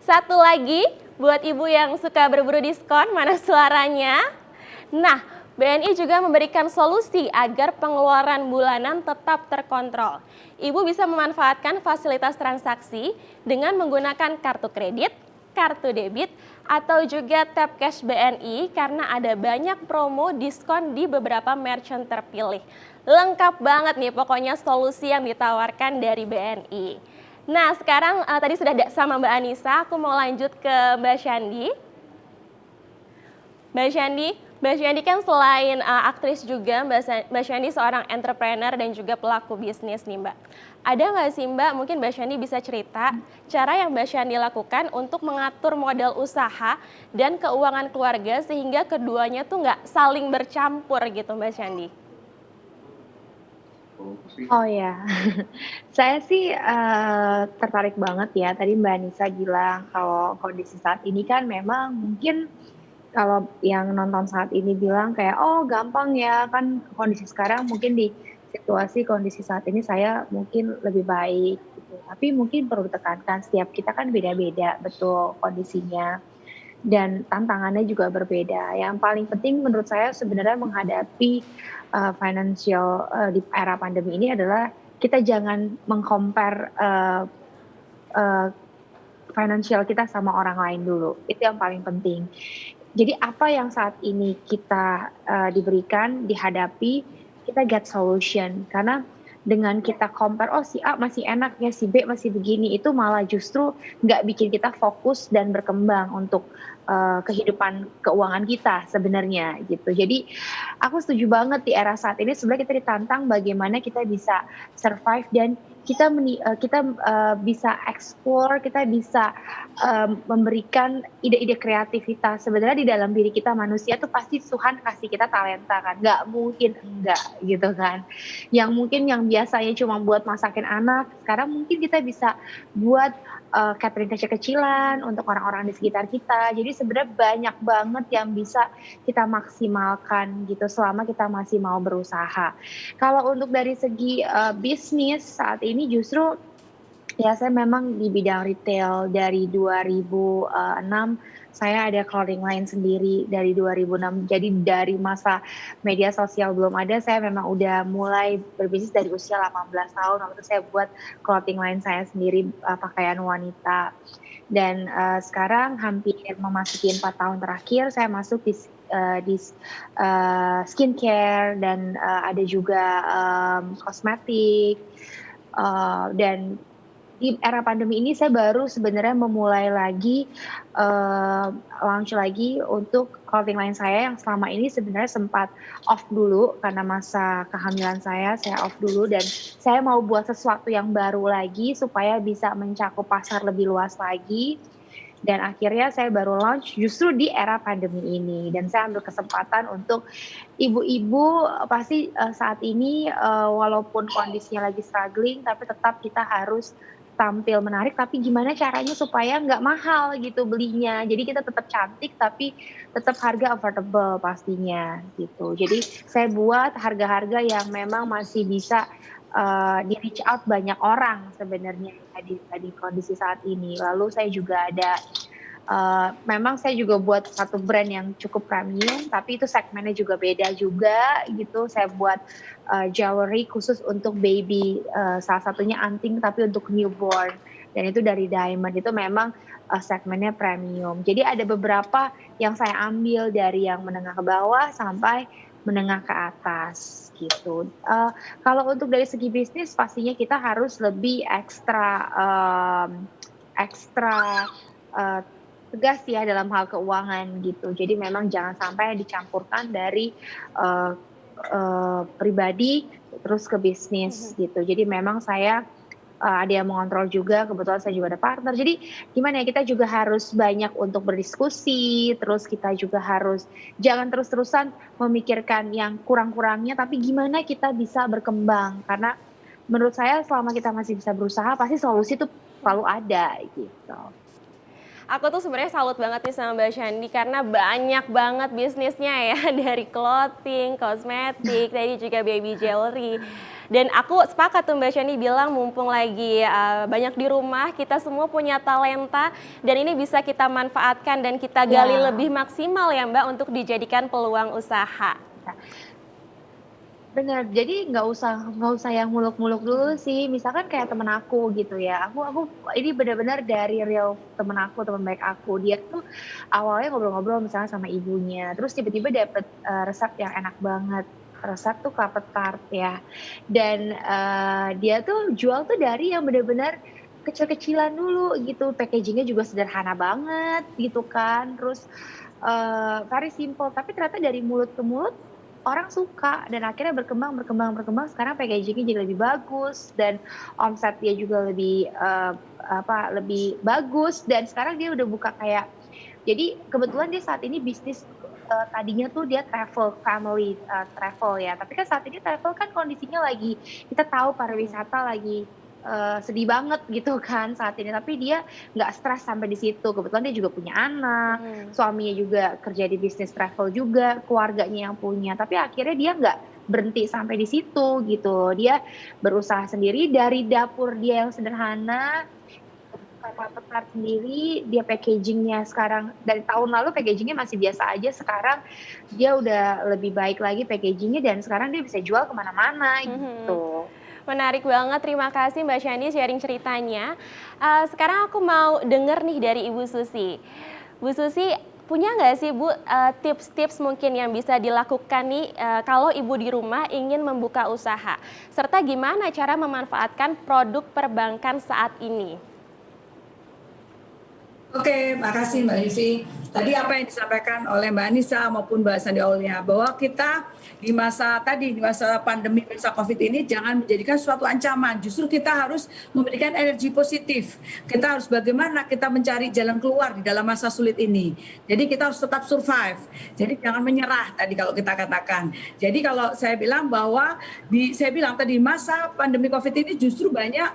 Satu lagi buat ibu yang suka berburu diskon, mana suaranya? Nah, BNI juga memberikan solusi agar pengeluaran bulanan tetap terkontrol. Ibu bisa memanfaatkan fasilitas transaksi dengan menggunakan kartu kredit, kartu debit, atau juga tap cash BNI karena ada banyak promo diskon di beberapa merchant terpilih. Lengkap banget nih pokoknya solusi yang ditawarkan dari BNI. Nah, sekarang tadi sudah sama Mbak Anissa, aku mau lanjut ke Mbak Syandi. Mbak Syandi kan selain aktris juga, Mbak Syandi seorang entrepreneur dan juga pelaku bisnis nih Mbak. Ada nggak sih Mbak, mungkin Mbak Syandi bisa cerita cara yang Mbak Syandi lakukan untuk mengatur modal usaha dan keuangan keluarga sehingga keduanya tuh nggak saling bercampur gitu Mbak Syandi? Oh ya, saya sih tertarik banget ya. Tadi Mbak Nisa bilang kalau kondisi saat ini kan memang mungkin kalau yang nonton saat ini bilang kayak oh gampang ya kan kondisi sekarang mungkin di situasi kondisi saat ini saya mungkin lebih baik gitu. Tapi mungkin perlu ditekankan setiap kita kan beda-beda betul kondisinya dan tantangannya juga berbeda. Yang paling penting menurut saya sebenarnya menghadapi financial di era pandemi ini adalah kita jangan meng-compare uh, financial kita sama orang lain dulu. Itu yang paling penting. Jadi apa yang saat ini kita diberikan, dihadapi, kita get solution. Karena dengan kita compare, oh si A masih enak ya, si B masih begini, itu malah justru nggak bikin kita fokus dan berkembang untuk kehidupan keuangan kita sebenarnya gitu. Jadi aku setuju banget di era saat ini sebenarnya kita ditantang bagaimana kita bisa survive dan kita bisa explore, kita bisa memberikan ide-ide kreativitas. Sebenarnya di dalam diri kita manusia tuh pasti Tuhan kasih kita talenta kan, nggak mungkin enggak gitu kan. Yang mungkin yang biasanya cuma buat masakin anak, sekarang mungkin kita bisa buat catering kecil-kecilan untuk orang-orang di sekitar kita. Jadi sebenarnya banyak banget yang bisa kita maksimalkan gitu selama kita masih mau berusaha. Kalau untuk dari segi bisnis saat ini justru ya saya memang di bidang retail dari 2006 saya ada clothing line sendiri dari 2006. Jadi dari masa media sosial belum ada saya memang udah mulai berbisnis dari usia 18 tahun. Waktu itu saya buat clothing line saya sendiri pakaian wanita. Dan sekarang hampir memasuki 4 tahun terakhir saya masuk di skincare dan ada juga kosmetik dan di era pandemi ini saya baru sebenarnya memulai lagi launch lagi untuk clothing line saya yang selama ini sebenarnya sempat off dulu karena masa kehamilan saya off dulu dan saya mau buat sesuatu yang baru lagi supaya bisa mencakup pasar lebih luas lagi. Dan akhirnya saya baru launch justru di era pandemi ini dan saya ambil kesempatan untuk ibu-ibu pasti saat ini walaupun kondisinya lagi struggling tapi tetap kita harus tampil menarik tapi gimana caranya supaya nggak mahal gitu belinya. Jadi kita tetap cantik tapi tetap harga affordable pastinya gitu. Jadi saya buat harga-harga yang memang masih bisa di reach out banyak orang sebenarnya di kondisi saat ini. Lalu saya juga ada memang saya juga buat satu brand yang cukup premium, tapi itu segmennya juga beda juga gitu. Saya buat jewelry khusus untuk baby, salah satunya anting tapi untuk newborn. Dan itu dari diamond, itu memang segmennya premium. Jadi ada beberapa yang saya ambil dari yang menengah ke bawah sampai menengah ke atas gitu. Kalau untuk dari segi bisnis pastinya kita harus lebih ekstra tegas ya dalam hal keuangan gitu. Jadi memang jangan sampai dicampurkan dari pribadi terus ke bisnis gitu. Jadi memang saya ada yang mengontrol juga, kebetulan saya juga ada partner. Jadi gimana ya, kita juga harus banyak untuk berdiskusi, terus kita juga harus jangan terus-terusan memikirkan yang kurang-kurangnya, tapi gimana kita bisa berkembang. Karena menurut saya selama kita masih bisa berusaha, pasti solusi itu selalu ada gitu. Aku tuh sebenarnya salut banget nih sama Mbak Shandi karena banyak banget bisnisnya ya dari clothing, kosmetik, tadi juga baby jewelry. Dan aku sepakat tuh Mbak Shandi bilang mumpung lagi banyak di rumah, kita semua punya talenta dan ini bisa kita manfaatkan dan kita gali lebih maksimal ya Mbak untuk dijadikan peluang usaha. Bener, jadi nggak usah yang muluk-muluk dulu sih. Misalkan kayak temen aku gitu ya. Aku ini benar-benar dari real temen baik aku. Dia tuh awalnya ngobrol-ngobrol misalnya sama ibunya. Terus tiba-tiba dapet resep yang enak banget. Resep tuh carpet tart ya. Dan dia tuh jual tuh dari yang benar-benar kecil-kecilan dulu gitu. Packagingnya juga sederhana banget gitu kan. Terus very simple. Tapi ternyata dari mulut ke mulut orang suka dan akhirnya berkembang sekarang packagingnya jadi lebih bagus dan omset dia juga lebih lebih bagus dan sekarang dia udah buka kayak jadi kebetulan dia saat ini bisnis tadinya tuh dia travel, family travel ya. Tapi kan saat ini travel kan kondisinya lagi, kita tahu pariwisata lagi sedih banget gitu kan saat ini. Tapi dia nggak stres sampai di situ. Kebetulan dia juga punya anak, suaminya juga kerja di bisnis travel juga, keluarganya yang punya. Tapi akhirnya dia nggak berhenti sampai di situ gitu. Dia berusaha sendiri dari dapur dia yang sederhana, kapal pesiar sendiri, dia packagingnya sekarang dari tahun lalu packagingnya masih biasa aja, sekarang dia udah lebih baik lagi packagingnya dan sekarang dia bisa jual kemana-mana gitu. Menarik banget, terima kasih Mbak Shani sharing ceritanya. Sekarang aku mau denger nih dari Ibu Susi. Bu Susi, punya nggak sih Bu tips-tips mungkin yang bisa dilakukan nih kalau Ibu di rumah ingin membuka usaha? Serta gimana cara memanfaatkan produk perbankan saat ini? Oke, makasih Mbak Yusy. Tadi apa yang disampaikan oleh Mbak Anissa maupun Mbak Sandi Aulia, bahwa kita di masa pandemi masa COVID ini jangan menjadikan suatu ancaman. Justru kita harus memberikan energi positif. Kita harus bagaimana kita mencari jalan keluar di dalam masa sulit ini. Jadi kita harus tetap survive. Jadi jangan menyerah tadi kalau kita katakan. Jadi kalau saya bilang bahwa saya bilang tadi masa pandemi COVID ini justru banyak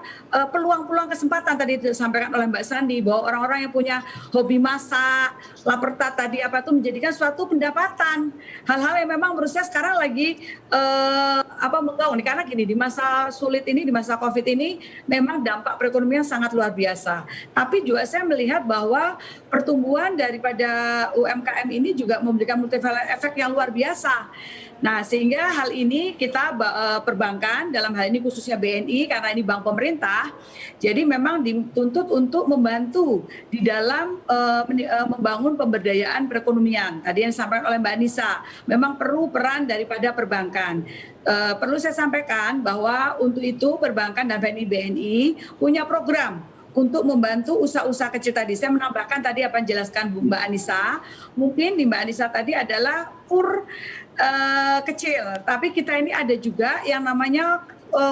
peluang-peluang kesempatan tadi disampaikan oleh Mbak Sandi, bahwa orang-orang yang punya hobi masak, laperta tadi apa itu menjadikan suatu pendapatan. Hal-hal yang memang menurut saya sekarang lagi menggaung nih, karena gini, di masa sulit ini, di masa COVID ini memang dampak perekonomian sangat luar biasa. Tapi juga saya melihat bahwa pertumbuhan daripada UMKM ini juga memberikan multiplier efek yang luar biasa. Nah, sehingga hal ini kita perbankan, dalam hal ini khususnya BNI karena ini bank pemerintah, jadi memang dituntut untuk membantu di dalam membangun pemberdayaan perekonomian. Tadi yang disampaikan oleh Mbak Anissa, memang perlu peran daripada perbankan. Perlu saya sampaikan bahwa untuk itu perbankan dan BNI punya program untuk membantu usaha-usaha kecil tadi. Saya menambahkan tadi apa yang dijelaskan Mbak Anissa, mungkin di Mbak Anissa tadi adalah kur kecil, tapi kita ini ada juga yang namanya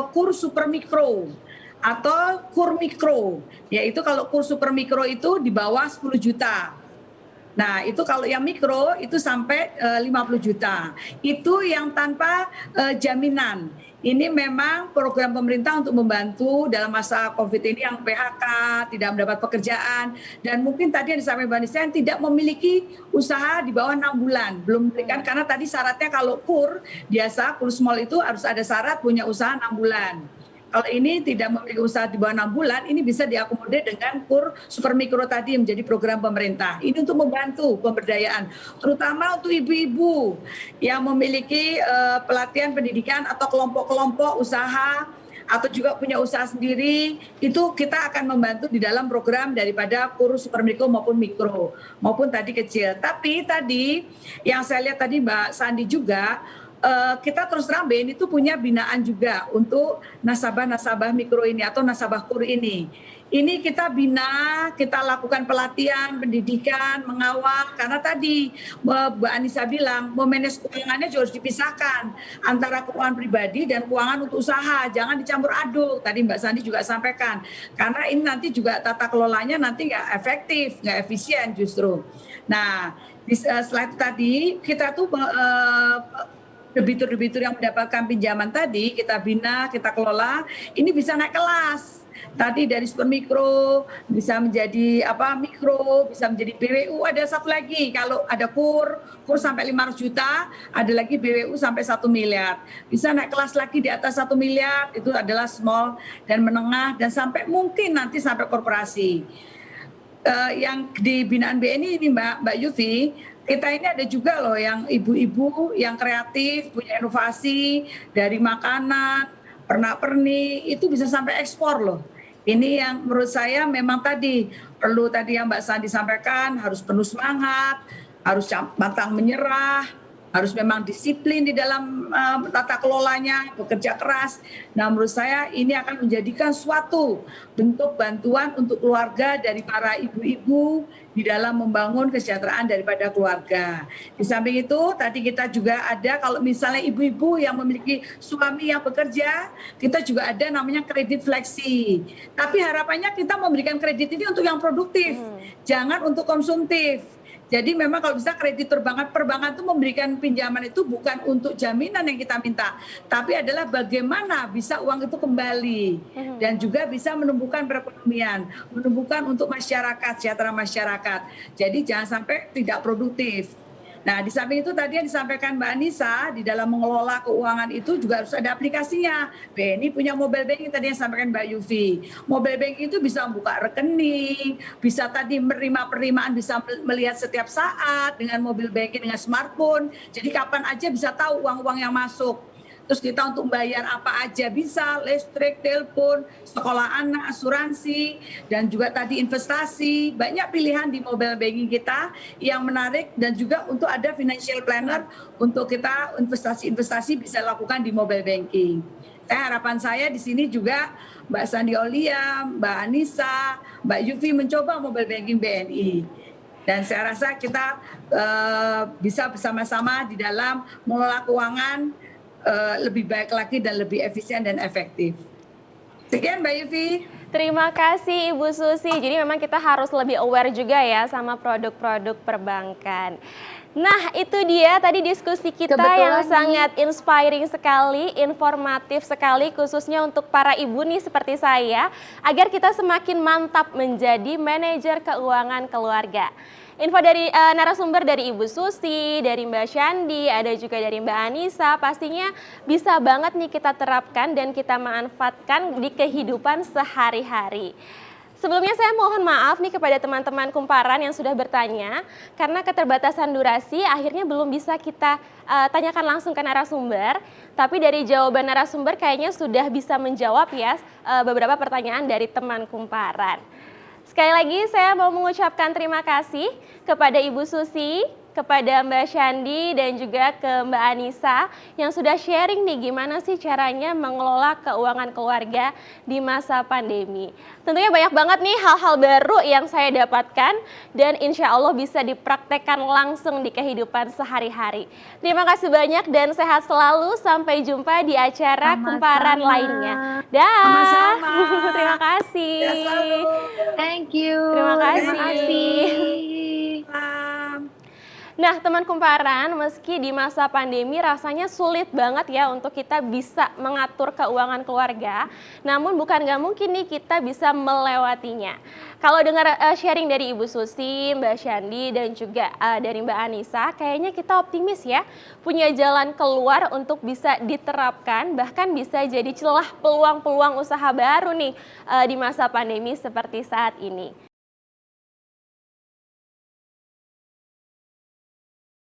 kur super mikro atau kur mikro, yaitu kalau kur super mikro itu di bawah 10 juta. Nah, itu kalau yang mikro itu sampai 50 juta. Itu yang tanpa jaminan. Ini memang program pemerintah untuk membantu dalam masa COVID ini yang PHK, tidak mendapat pekerjaan, dan mungkin tadi yang disampaikan Mbak Nisa yang tidak memiliki usaha di bawah 6 bulan. Belum memberikan, karena tadi syaratnya kalau kur biasa, kur small itu harus ada syarat punya usaha 6 bulan. Kalau ini tidak memiliki usaha di bawah 6 bulan, ini bisa diakomodir dengan kur super mikro tadi yang menjadi program pemerintah. Ini untuk membantu pemberdayaan, terutama untuk ibu-ibu yang memiliki pelatihan pendidikan atau kelompok-kelompok usaha atau juga punya usaha sendiri, itu kita akan membantu di dalam program daripada kur super mikro maupun mikro, maupun tadi kecil. Tapi tadi yang saya lihat tadi Mbak Sandi juga, kita terus terang BNI itu punya binaan juga untuk nasabah-nasabah mikro ini atau nasabah kur ini. Ini kita bina, kita lakukan pelatihan, pendidikan, mengawal, karena tadi Mbak Anissa bilang, memanage keuangannya juga harus dipisahkan antara keuangan pribadi dan keuangan untuk usaha, jangan dicampur aduk. Tadi Mbak Sandi juga sampaikan, karena ini nanti juga tata kelolanya nanti nggak efektif, nggak efisien justru. Nah, setelah itu tadi kita tuh debitur-debitur yang mendapatkan pinjaman tadi kita bina, kita kelola, ini bisa naik kelas. Tadi dari super mikro bisa menjadi mikro, bisa menjadi BWU. Ada satu lagi, kalau ada kur sampai 500 juta, ada lagi BWU sampai 1 miliar. Bisa naik kelas lagi di atas 1 miliar, itu adalah small dan menengah, dan sampai mungkin nanti sampai korporasi. Yang di binaan BNI ini Mbak Yufi, kita ini ada juga loh yang ibu-ibu yang kreatif, punya inovasi dari makanan, pernak-pernik, itu bisa sampai ekspor loh. Ini yang menurut saya memang tadi perlu, tadi yang Mbak Sandi sampaikan, harus penuh semangat, harus pantang menyerah, harus memang disiplin di dalam tata kelolanya, bekerja keras. Nah, menurut saya ini akan menjadikan suatu bentuk bantuan untuk keluarga dari para ibu-ibu di dalam membangun kesejahteraan daripada keluarga. Di samping itu, tadi kita juga ada, kalau misalnya ibu-ibu yang memiliki suami yang bekerja, kita juga ada namanya kredit fleksi. Tapi harapannya kita memberikan kredit ini untuk yang produktif, jangan untuk konsumtif. Jadi memang kalau bisa kreditur perbankan itu memberikan pinjaman itu bukan untuk jaminan yang kita minta, tapi adalah bagaimana bisa uang itu kembali dan juga bisa menumbuhkan perekonomian, menumbuhkan untuk masyarakat, sejahtera masyarakat. Jadi jangan sampai tidak produktif. Nah, di samping itu tadi yang disampaikan Mbak Anissa, di dalam mengelola keuangan itu juga harus ada aplikasinya. BNI punya mobile banking tadi yang disampaikan Mbak Yufi. Mobile banking itu bisa membuka rekening, bisa tadi menerima penerimaan, bisa melihat setiap saat dengan mobile banking, dengan smartphone. Jadi kapan aja bisa tahu uang-uang yang masuk. Terus kita untuk membayar apa aja bisa, listrik, telepon, sekolah anak, asuransi, dan juga tadi investasi. Banyak pilihan di mobile banking kita yang menarik dan juga untuk ada financial planner untuk kita investasi-investasi bisa lakukan di mobile banking. Harapan saya di sini juga Mbak Sandi Aulia, Mbak Anissa, Mbak Yufi mencoba mobile banking BNI. Dan saya rasa kita bisa bersama-sama di dalam mengelola keuangan lebih baik lagi dan lebih efisien dan efektif. Sekian Mbak Yufi. Terima kasih Ibu Susi. Jadi memang kita harus lebih aware juga ya sama produk-produk perbankan. Nah, itu dia tadi diskusi kita yang sangat inspiring sekali, informatif sekali khususnya untuk para ibu nih seperti saya agar kita semakin mantap menjadi manajer keuangan keluarga. Info dari narasumber dari Ibu Susi, dari Mbak Syandi, ada juga dari Mbak Anissa, pastinya bisa banget nih kita terapkan dan kita manfaatkan di kehidupan sehari-hari. Sebelumnya saya mohon maaf nih kepada teman-teman Kumparan yang sudah bertanya, karena keterbatasan durasi akhirnya belum bisa kita tanyakan langsung ke narasumber, tapi dari jawaban narasumber kayaknya sudah bisa menjawab ya beberapa pertanyaan dari teman Kumparan. Sekali lagi saya mau mengucapkan terima kasih kepada Ibu Susi, kepada Mbak Syandi dan juga ke Mbak Anissa yang sudah sharing nih gimana sih caranya mengelola keuangan keluarga di masa pandemi. Tentunya banyak banget nih hal-hal baru yang saya dapatkan dan insya Allah bisa dipraktekkan langsung di kehidupan sehari-hari. Terima kasih banyak dan sehat selalu. Sampai jumpa di acara Kumparan lainnya. Dah. Sama-sama. Terima kasih. Ya, selalu. Thank you. Terima kasih. Terima kasih. Nah, teman Kumparan, meski di masa pandemi rasanya sulit banget ya untuk kita bisa mengatur keuangan keluarga, namun bukan nggak mungkin nih kita bisa melewatinya. Kalau dengar sharing dari Ibu Susi, Mbak Syandi, dan juga dari Mbak Anissa, kayaknya kita optimis ya, punya jalan keluar untuk bisa diterapkan, bahkan bisa jadi celah peluang-peluang usaha baru nih di masa pandemi seperti saat ini.